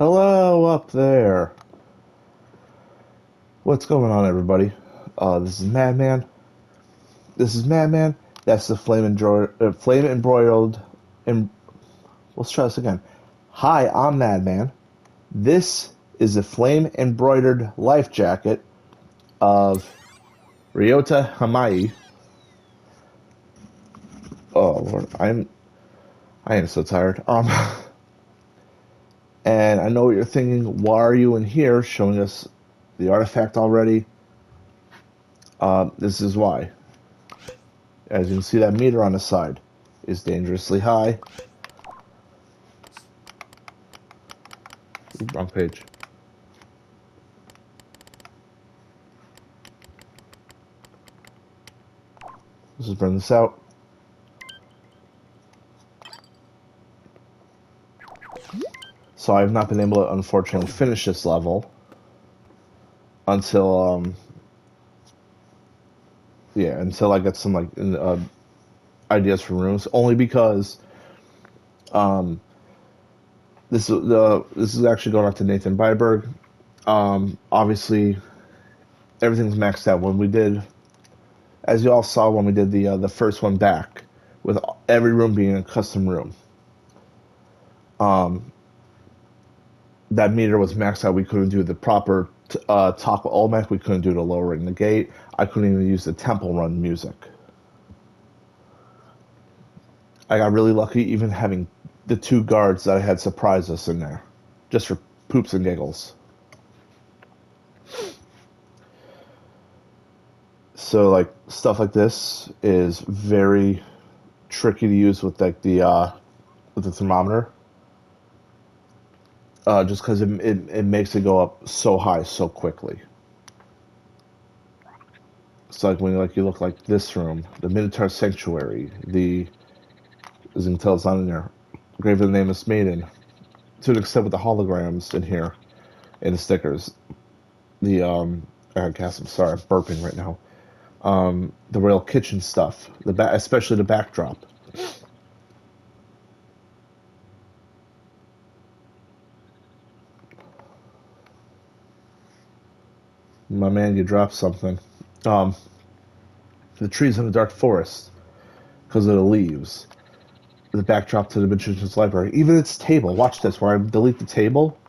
Hello up there. What's going on, everybody? This is Madman. This is Madman. That's the flame embroiled. And let's try this again. Hi, I'm Madman. This is the flame embroidered life jacket of Ryota Hamae. Oh Lord, I am so tired. And I know what you're thinking. Why are you in here showing us the artifact already? This is why. As you can see, that meter on the side is dangerously high. Ooh, wrong page. Let's just burn this out. So I've not been able to, unfortunately, finish this level until, until I get some ideas for rooms. Only because um, this is actually going out to Nathan Byberg. Obviously, everything's maxed out. When we did, as you all saw, when we did the first one back, with every room being a custom room. Um, that meter was maxed out. We couldn't do the proper top Olmec. We couldn't do the lowering the gate. I couldn't even use the temple run music. I got really lucky even having the two guards that I had surprise us in there, just for poops and giggles. So like stuff like this is very tricky to use with the thermometer. Just because it makes it go up so high so quickly. It's like when you look like this room, the Minotaur Sanctuary, as you can tell it's not in there, Grave of the Nameless Maiden, to an extent with the holograms in here, and the stickers. I guess I'm sorry, I'm burping right now. The Royal Kitchen stuff, especially the backdrop. My man, you dropped something. Um, the trees in the dark forest, because of the leaves. The backdrop to the Magician's Library. Even its table. Watch this. Where I delete the table,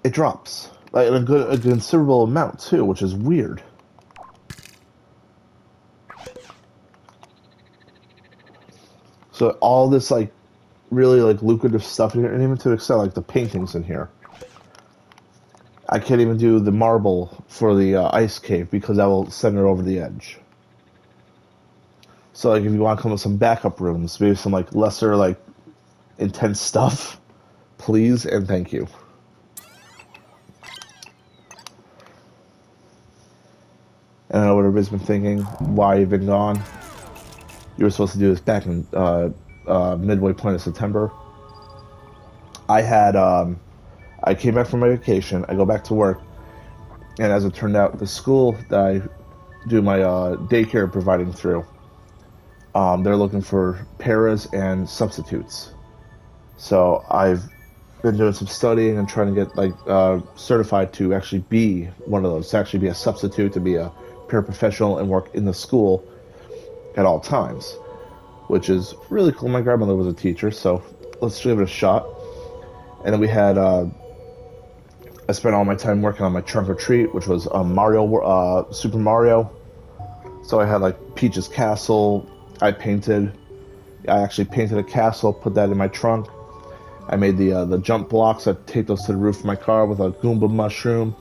it drops. Like a considerable amount, too, which is weird. So all this, really, lucrative stuff in here, and even to excel, like the paintings in here. I can't even do the marble for the ice cave because that will send it over the edge. So if you want to come with some backup rooms, maybe some lesser intense stuff, please and thank you. And I know what everybody's been thinking. Why you've been gone? You were supposed to do this back in midway point of September. I had I came back from my vacation. I go back to work, and as it turned out, the school that I do my daycare providing through, they're looking for paras and substitutes. So I've been doing some studying and trying to get certified to actually be one of those, to actually be a substitute, to be a paraprofessional and work in the school at all times, which is really cool. My grandmother was a teacher, so let's give it a shot. And then we had I spent all my time working on my trunk or treat, which was Super Mario. So I had Peach's Castle. I actually painted a castle, put that in my trunk. I made the jump blocks. I take those to the roof of my car with a Goomba mushroom,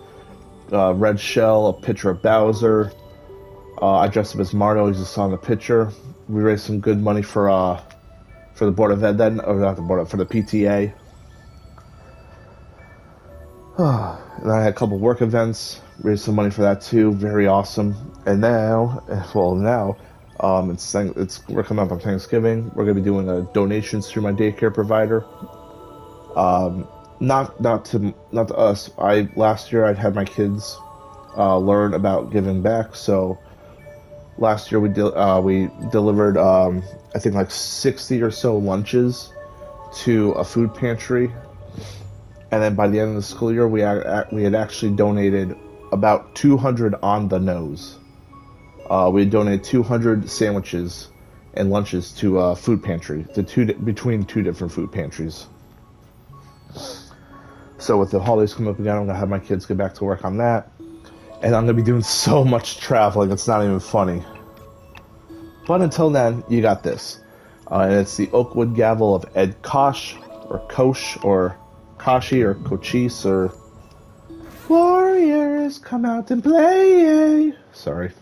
red shell, a picture of Bowser. I dressed up as Mario, as you saw in the picture. We raised some good money for the Board of Ed then, or not the Board, for the PTA. And I had a couple work events, raised some money for that too. Very awesome. And now, we're coming up on Thanksgiving. We're going to be doing donations through my daycare provider. Not to us. Last year I'd had my kids learn about giving back. So last year we delivered I think 60 or so lunches to a food pantry And then by the end of the school year, we had actually donated about 200 on the nose. We had donated 200 sandwiches and lunches to food pantry, between two different food pantries. So with the holidays coming up again, I'm gonna have my kids get back to work on that, and I'm gonna be doing so much traveling, it's not even funny. But until then, you got this, and it's the Oakwood Gavel of Ed Kosh, or Kosh, or Kashi, or Cochise, or Warriors, come out and play! Sorry.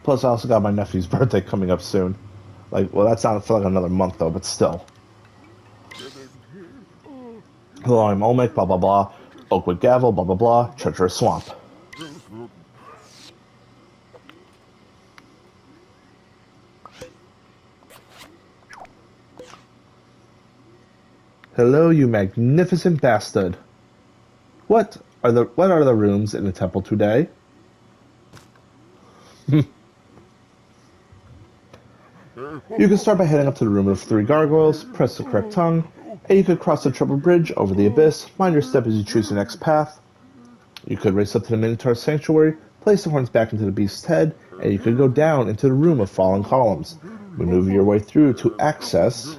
Plus, I also got my nephew's birthday coming up soon. Like, well, that's not for like another month, though, but still. Hello, I'm Olmec, blah, blah, blah. Oakwood Gavel, blah, blah, blah. Treacherous Swamp. Hello, you magnificent bastard. What are the rooms in the temple today? You can start by heading up to the room of 3 gargoyles, press the correct tongue, and you could cross the triple bridge over the abyss. Mind your step as you choose your next path. You could race up to the Minotaur Sanctuary, place the horns back into the beast's head, and you could go down into the room of fallen columns. Maneuver your way through to access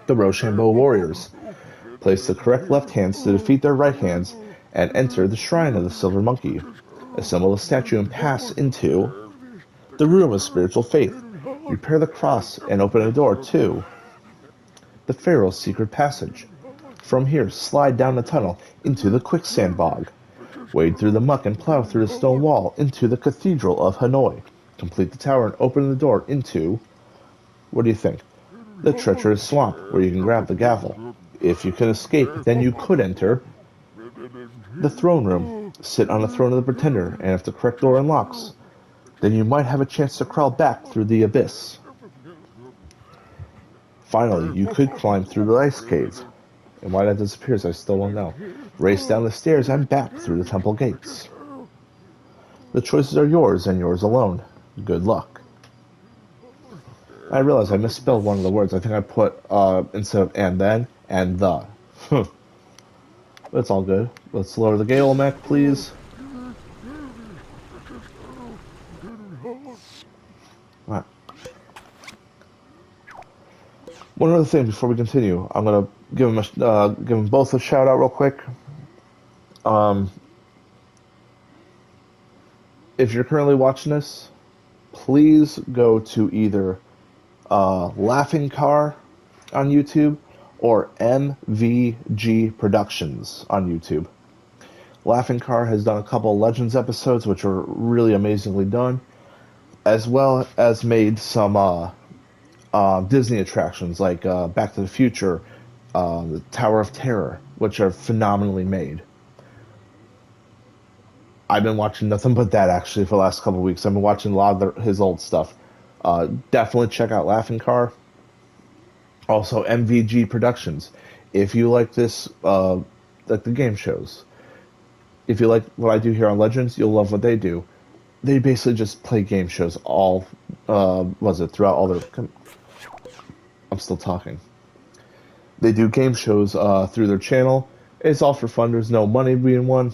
the Rochambeau Warriors. Place the correct left hands to defeat their right hands, and enter the Shrine of the Silver Monkey. Assemble the statue and pass into the Room of Spiritual Faith. Repair the cross and open a door to the Pharaoh's Secret Passage. From here, slide down the tunnel into the Quicksand Bog. Wade through the muck and plow through the stone wall into the Cathedral of Hanoi. Complete the tower and open the door into, what do you think? The Treacherous Swamp, where you can grab the gavel. If you can escape, then you could enter the Throne Room. Sit on the throne of the Pretender, and if the correct door unlocks, then you might have a chance to crawl back through the abyss. Finally, you could climb through the ice cave. And why that disappears, I still don't know. Race down the stairs and back through the temple gates. The choices are yours and yours alone. Good luck. I realize I misspelled one of the words. I think I put, instead of and then, and the. That's all good. Let's lower the gate, Olmec, please. Alright. One other thing before we continue, I'm gonna give them both a shout out real quick. If you're currently watching this, please go to either Laughing Car on YouTube or MVG Productions on YouTube. Laughing Car has done a couple Legends episodes, which are really amazingly done, as well as made some Disney attractions like Back to the Future, the Tower of Terror, which are phenomenally made. I've been watching nothing but that actually for the last couple of weeks. I've been watching a lot of his old stuff. Definitely check out Laughing Car. Also, MVG Productions. If you like this, like the game shows, if you like what I do here on Legends, you'll love what they do. They basically just play game shows throughout all their... I'm still talking. They do game shows through their channel. It's all for fun. There's no money being won,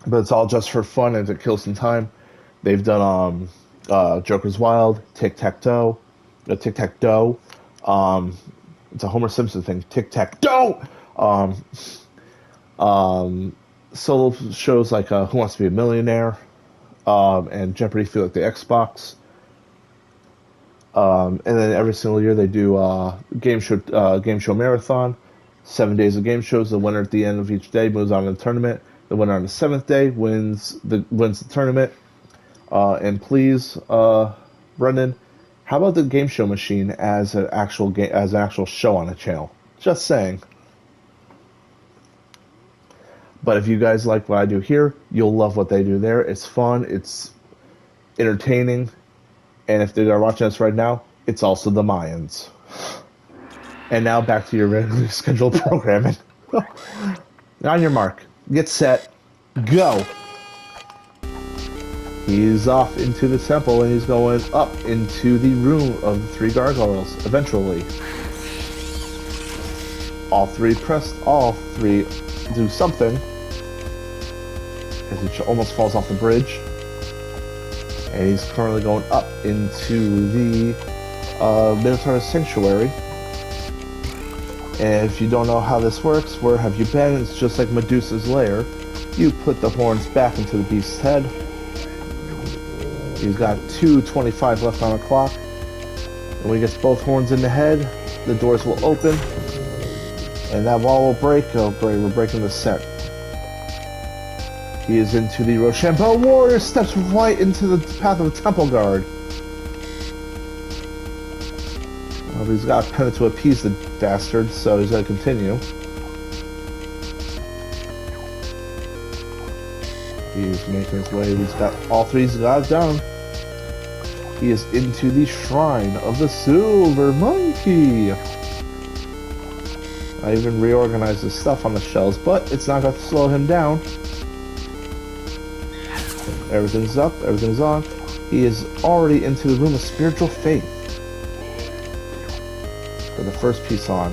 but it's all just for fun and to kill some time. They've done Joker's Wild, Tic-Tac-Toe. It's a Homer Simpson thing. Tic-Tac-Toe! Solo shows like Who Wants to Be a Millionaire, and Jeopardy! Feel Like the Xbox. And then every single year they do game show marathon, 7 days of game shows. The winner at the end of each day moves on to the tournament. The winner on the 7th day wins the tournament. And please, Brendan, how about the game show machine as an actual show on the channel? Just saying. But if you guys like what I do here, you'll love what they do there. It's fun. It's entertaining. And if they are watching us right now, it's also the Mayans. And now back to your regularly scheduled programming. On your mark. Get set. Go. He's off into the temple and he's going up into the room of the three gargoyles, eventually. All three do something. As he almost falls off the bridge. And he's currently going up into the Minotaur Sanctuary. And if you don't know how this works, where have you been? It's just like Medusa's lair. You put the horns back into the beast's head. He's got 2:25 left on the clock. And when he gets both horns in the head, the doors will open. And that wall will break. Oh great, we're breaking the set. He is into the Rochambeau Warrior, steps right into the path of the Temple Guard. Well, he's got a pennant to appease the bastard, so he's going to continue. He's making his way. He's got all three. He's got it down. He is into the Shrine of the Silver Monkey. I even reorganized his stuff on the shelves, but it's not going to slow him down. Everything's up. Everything's on. He is already into the Room of Spiritual Faith. Got the first piece on.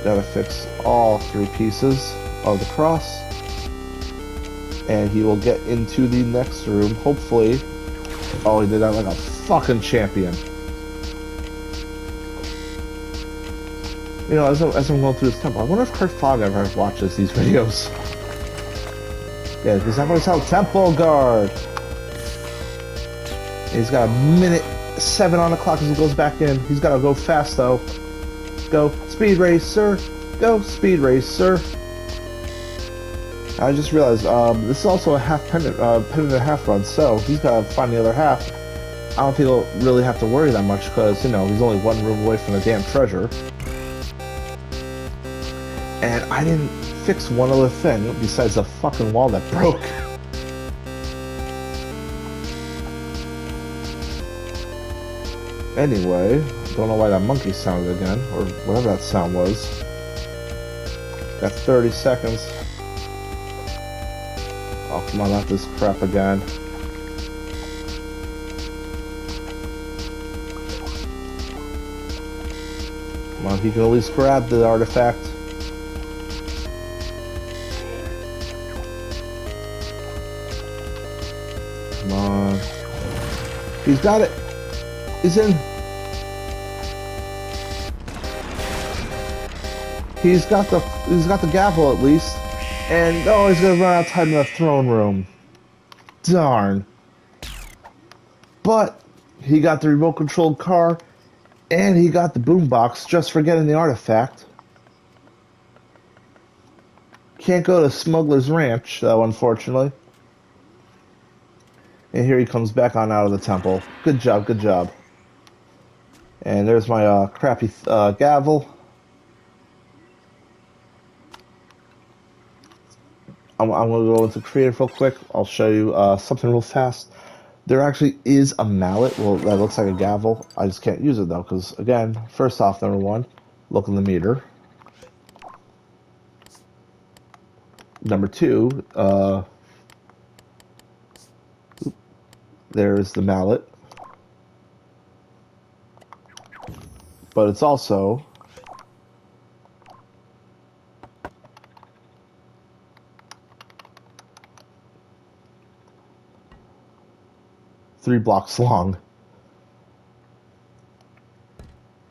Gotta fix all three pieces of the cross. And he will get into the next room, hopefully. Oh, he did that like a fucking champion. You know, as I'm going through this temple, I wonder if Kurt Fogg ever watches these videos. Yeah, because that was how Temple Guard. He's got a minute 7 on the clock as he goes back in. He's got to go fast though. Go speed race, sir. Go speed race, sir. I just realized this is also a half pennant, pennant and a half run, so he's got to find the other half. I don't think he'll really have to worry that much because, you know, he's only one room away from the damn treasure. And I didn't fix one other thing besides the fucking wall that broke. Anyway, don't know why that monkey sounded again, or whatever that sound was. Got 30 seconds. Oh, come on, not this crap again. Come on, he can at least grab the artifact. Come on. He's got it. He's in. He's got the gavel at least. And oh, he's gonna run out of time in the throne room. Darn. But he got the remote controlled car and he got the boombox just for getting the artifact. Can't go to Smuggler's Ranch though, unfortunately. And here he comes back on out of the temple. Good job, good job. And there's my crappy gavel. I'm going to go into creative real quick. I'll show you something real fast. There actually is a mallet. Well, that looks like a gavel. I just can't use it though, because again, first off, number one, look in the meter. Number two, there's the mallet. But it's also three blocks long.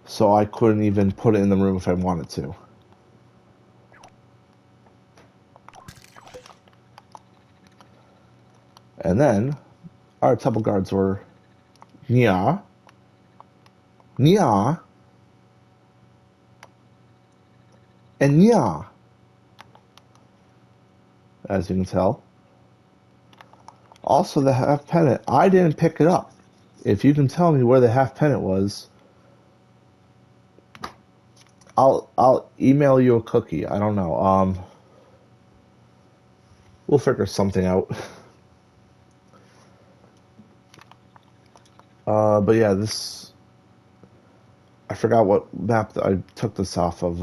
So I couldn't even put it in the room if I wanted to. And then our temple guards were Nya, Nya, and Nya, as you can tell. Also, the half pennant, I didn't pick it up. If you can tell me where the half pennant was, I'll email you a cookie. I don't know. We'll figure something out. But yeah, this, I forgot what map I took this off of.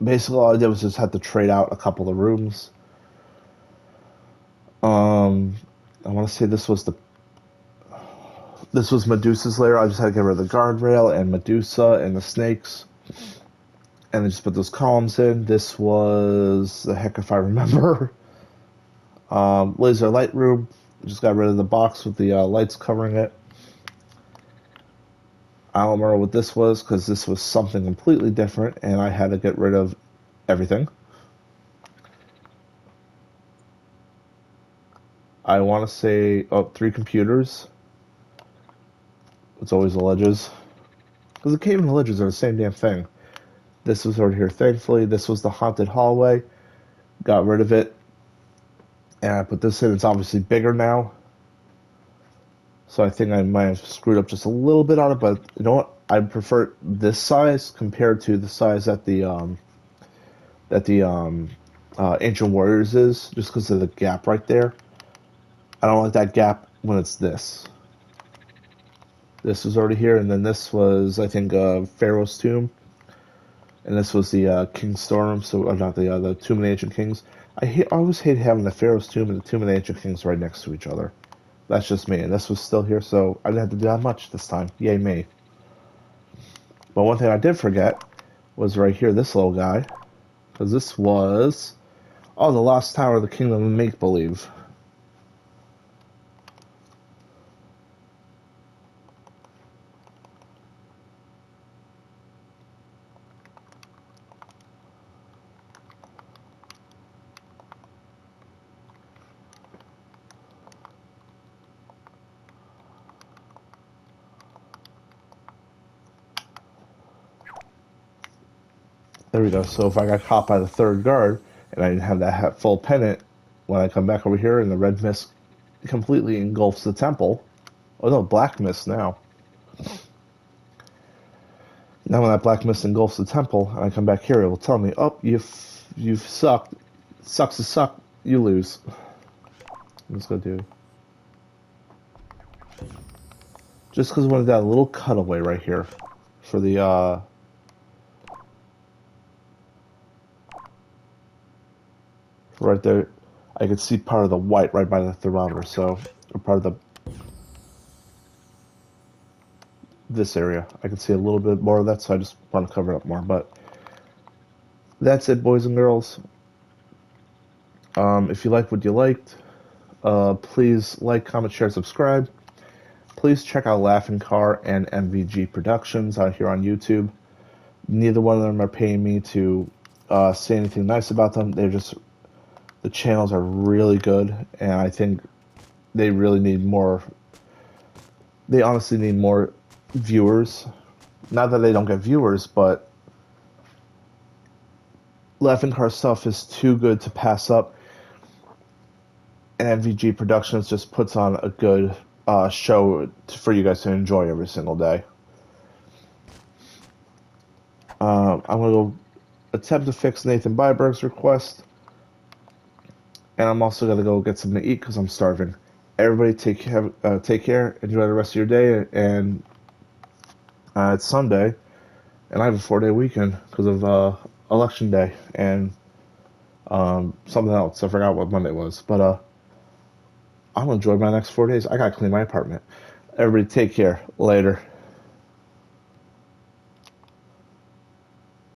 Basically, all I did was just had to trade out a couple of rooms. Um, I want to say this was Medusa's lair. I just had to get rid of the guardrail and Medusa and the snakes, and then just put those columns in. This was the heck if I remember. Laser light room. Just got rid of the box with the lights covering it. I don't remember what this was because this was something completely different, and I had to get rid of everything. I want to say, oh, 3 computers. It's always the ledges. Because the cave and the ledges are the same damn thing. This was over here, thankfully. This was the haunted hallway. Got rid of it. And I put this in. It's obviously bigger now. So I think I might have screwed up just a little bit on it, but you know what? I prefer this size compared to the size that the Ancient Warriors is, just because of the gap right there. I don't like that gap when it's this. This was already here, and then this was, I think, Pharaoh's Tomb, and this was the King's Storm. So, not the Tomb of the Ancient Kings. I always hate having the Pharaoh's Tomb and the Tomb of the Ancient Kings right next to each other. That's just me, and this was still here, so I didn't have to do that much this time. Yay me! But one thing I did forget was right here, this little guy, because this was the Lost Tower of the Kingdom of Make Believe. There we go. So if I got caught by the third guard and I didn't have that full pennant, when I come back over here and the red mist completely engulfs the temple. Oh no, black mist now. Now when that black mist engulfs the temple and I come back here, it will tell me, oh, you've sucked. Sucks to suck. You lose. Let's go do. Just because I wanted that little cutaway right here for the right there, I could see part of the white right by the thermometer, so or part of the this area. I can see a little bit more of that, so I just want to cover it up more. But that's it, boys and girls. If you liked what you liked, please like, comment, share, subscribe. Please check out Laughing Car and MVG Productions out here on YouTube. Neither one of them are paying me to say anything nice about them. They're just the channels are really good, and I think they really need more. They honestly need more viewers. Not that they don't get viewers, but Laughing Car stuff is too good to pass up. And MVG Productions just puts on a good show for you guys to enjoy every single day. I'm going to go attempt to fix Nathan Byberg's request. And I'm also going to go get something to eat because I'm starving. Everybody take care, enjoy the rest of your day, and it's Sunday, and I have a 4-day weekend because of election day and something else. I forgot what Monday was, but I'm gonna enjoy my next 4 days. I gotta clean my apartment. Everybody take care. Later.